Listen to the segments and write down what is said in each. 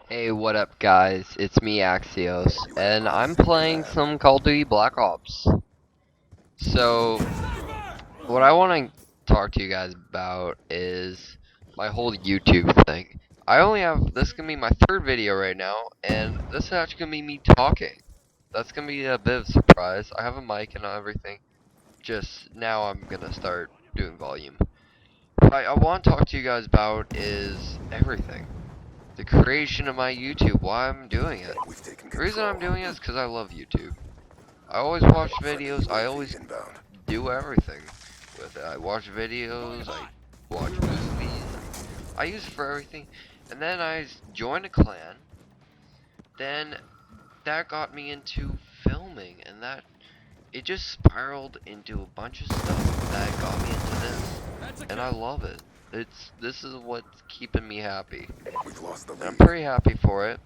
Hey, what up, guys? It's me, Axios, and I'm playing some Call of Duty Black Ops. So, what I want to talk to you guys about is my whole YouTube thing. This is gonna be my third video right now, and this is actually gonna be me talking. That's gonna be a bit of a surprise. I have a mic and everything. Just now I'm gonna start doing volume. What I want to talk to you guys about is everything. The creation of my YouTube, why I'm doing it. The reason I'm doing it is because I love YouTube. I always watch videos, I always do everything with it. I watch videos, I watch movies, I use it for everything. And then I joined a clan, then that got me into filming, and it just spiraled into a bunch of stuff that got me into this, and I love it. This is what's keeping me happy. And I'm pretty happy for it.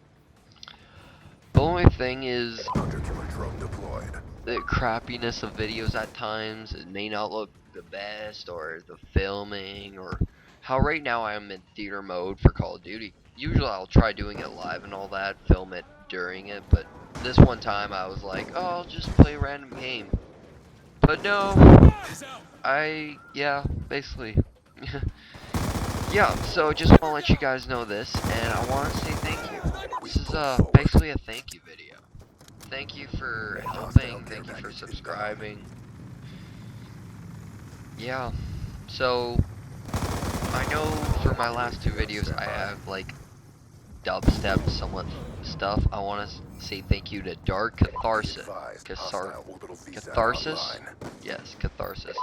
The only thing is the crappiness of videos at times. It may not look the best, or the filming, or how right now I am in theater mode for Call of Duty. Usually I'll try doing it live and all that, film it during it, but this one time I was like, oh, I'll just play a random game. But no, basically. Yeah, so just want to let you guys know this, and I want to say thank you. This is basically a thank you video. Thank you for helping, thank you for subscribing. Yeah, so I know for my last two videos I have like dubstep somewhat stuff. I want to say thank you to Dark Catharsis. Catharsis? Yes, Catharsis.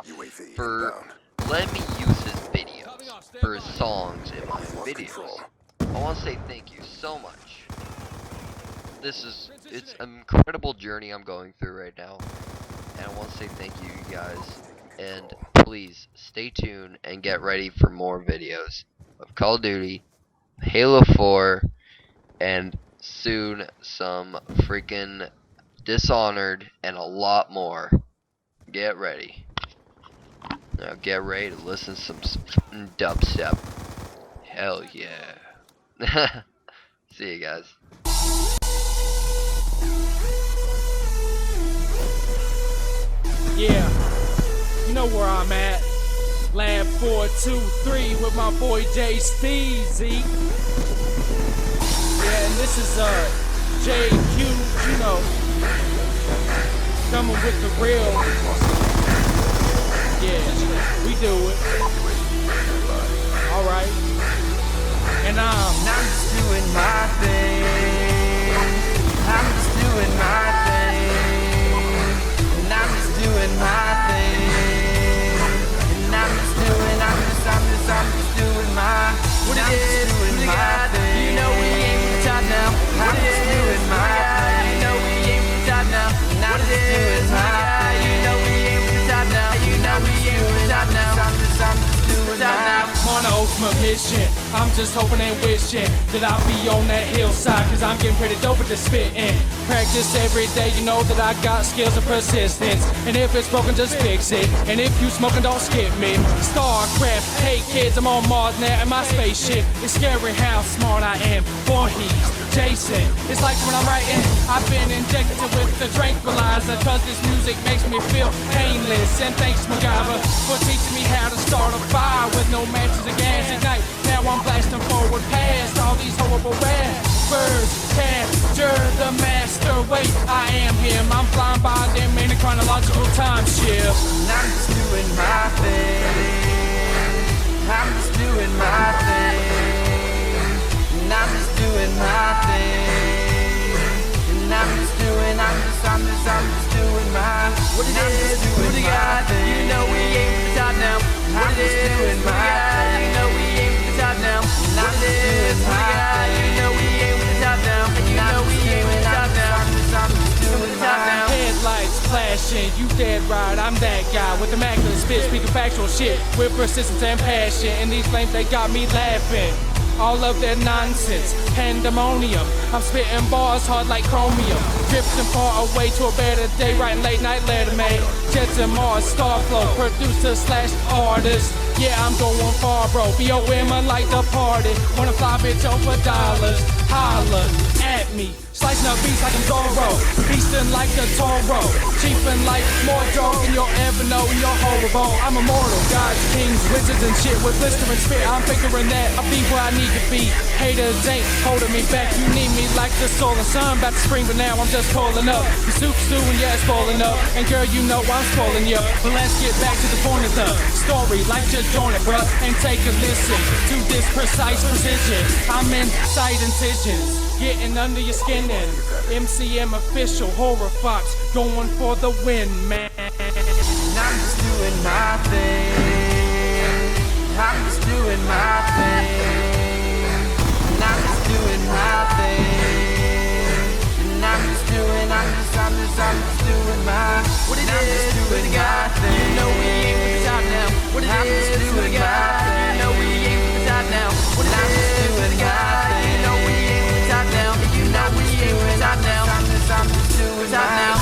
For letting me use his videos for his songs in my videos. I want to say thank you so much. It's an incredible journey I'm going through right now, and I want to say thank you guys, and please stay tuned and get ready for more videos of Call of Duty, Halo 4, and soon some freaking Dishonored, and a lot more. Get ready. Now get ready to listen to some dubstep. Hell yeah. See you guys. Yeah, you know where I'm at. Lab 423 with my boy Jay Steezy. Yeah, and this is JQ, you know, coming with the real. Yeah, we do it. Alright. And I'm just doing my thing. I'm just doing my thing. And I'm just doing my thing. And I'm just doing my what it is, doing my thing. You know we ain't for the top now. I'm just doing my thing. You know we ain't for the top now. And I'm just doing my thing. You know we ain't for the top now. You know we ain't for the top now. I'm just doing my thing. on an ultimate mission. I'm just hoping and wishing that I'll be on that hillside, cause I'm getting pretty dope at the spitting. Practice every day, you know that I got skills and persistence. And if it's broken, just fix it. And if you smoking, don't skip me. StarCraft, hey kids, I'm on Mars now in my spaceship. It's scary how smart I am. Voorhees, Jason. It's like when I'm writing, I've been injected with the tranquilizer, cause this music makes me feel painless. And thanks MacGyver for teaching me how to start a fire with no matches or gas ignite. Now I'm blasting forward past all these horrible rappers. Capture the master, wait, I am him. I'm flying by them in a chronological time shift. And I'm just doing my thing. I'm just doing my thing. And I'm just doing my thing. And I'm just doing my what it is, what it got. You know we ain't for the top now. What it is, doing my thing. You know we ain't for the top now. What it is, what it got. You know we ain't for the top now. You know we ain't for the top now. I'm just doing my now. Headlights flashing, you dead right, I'm that guy with immaculate spit, speaking factual shit with persistence and passion. And these flames, they got me laughing. All of their nonsense, pandemonium. I'm spitting bars hard like chromium, drifting far away to a better day, writing late night letter made. Jets and Mars, Starflow, producer slash artist. Yeah, I'm going far, bro. BOM unlike the party. Wanna fly bitch over dollars. holla at me. Slicing up beats like I'm Zorro, beastin' like a Toro, chiefin' like Mordor, and you'll ever know you're horrible. I'm immortal, gods, kings, wizards, and shit with blistering spit. I'm figuring that I'll be where I need to be. Haters ain't holding me back. You need me like the soul and sun. About to spring, but now I'm just calling up. The soup stewing, yeah, it's falling up. And girl, you know I'm spoiling you. But let's get back to the point of the story. Like just join it, bruh, and take a listen to this precise precision. I'm inside incisions, getting under your skin and MCM official, horror fox, going for the win, man. And I'm just doing my thing. I'm just doing my thing. And I'm just doing my thing. And I'm just doing my what it is, doing my thing. You know we ain't with the top now. What it is, doing my thing. You know we ain't with the top now. What it is, doing my thing. You know we ain't with the top now. You know we ain't with the top now. I'm just doing top now.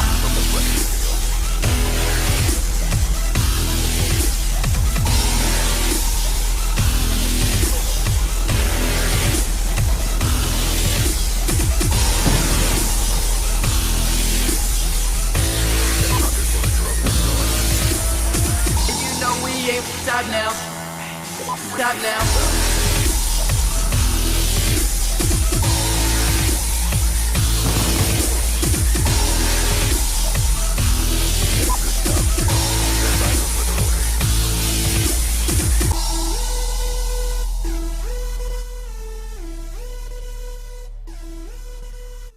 Stop now. Stop now.